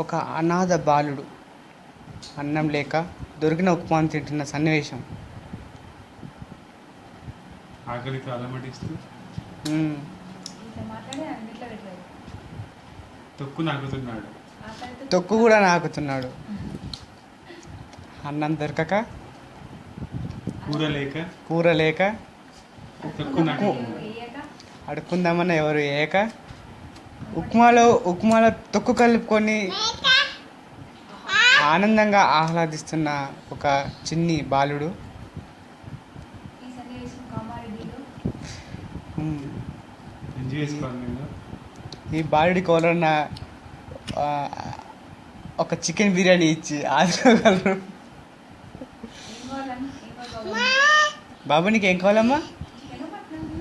ఒక అనాథ బాలుడు అన్నం లేక దొరికిన ఉప్మాను తింటున్న సన్నివేశం. ఆకలితో అలమటిస్తూ తొక్కు నాకుతున్నాడు. తొక్కు కూడా నాకుతున్నాడు. అన్నం దొరకక కూర లేక అడుక్కుందామన్న ఎవరు వేయక ఉప్మాలో తొక్కు కలుపుకొని ఆనందంగా ఆహ్లాదిస్తున్న ఒక చిన్ని బాలుడు. ఈ బాలుడి కోలన్న ఒక చికెన్ బిర్యానీ ఇచ్చి ఆదుకోగలరు. బాబు నీకు ఏం కావాలమ్మా?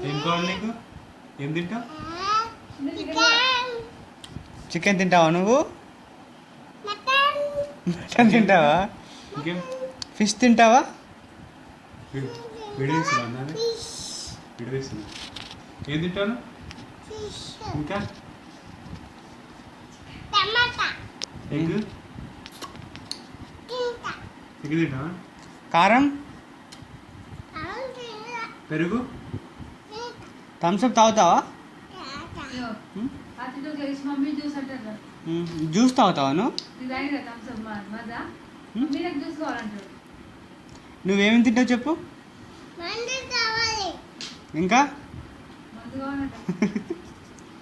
ఏం కావాలి నీకు? ఏం తింటావు? చికెన్ తింటావా నువ్వు? మటన్ తింటావా? ఫిష్ తింటావా? ఏం తింటాను? ఇంకా ఎగ్ తింటావా? కారం, పెరుగు, థమ్స్అప్ తాగుతావా? జ్యూస్ తాగుతావా నువ్వు? నువ్వేమేమి తింటావు చెప్పు. ఇంకా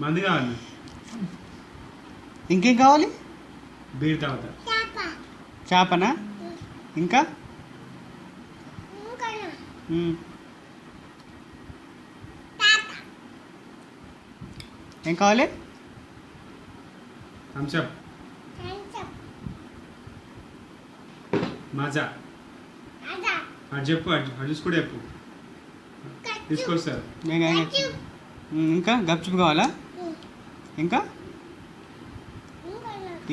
మంది కావాలి. ఇంకేం కావాలి? బీర్ తాగుతా. చేపనా? ఇంకా ఏం కావాలి? థమ్స్అప్, మజా అది చెప్పు. అడ్జస్ట్ కూడా చెప్పు. తీసుకొస్తారు. ఇంకా గప్చుప్ కావాలా? ఇంకా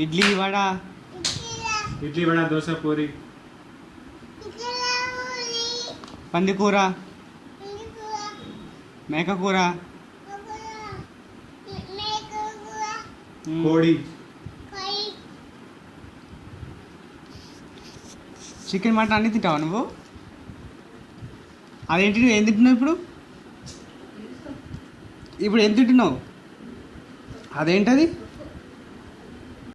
ఇడ్లీ వడ, దోశ, పూరి, పందికూర, మేకకూర, కోడి, చికెన్, మటన్ అన్నీ తింటావా నువ్వు? అదేంటి నువ్వు ఏం తింటున్నావు ఇప్పుడు? ఇప్పుడు ఏం తింటున్నావు? అదేంటది?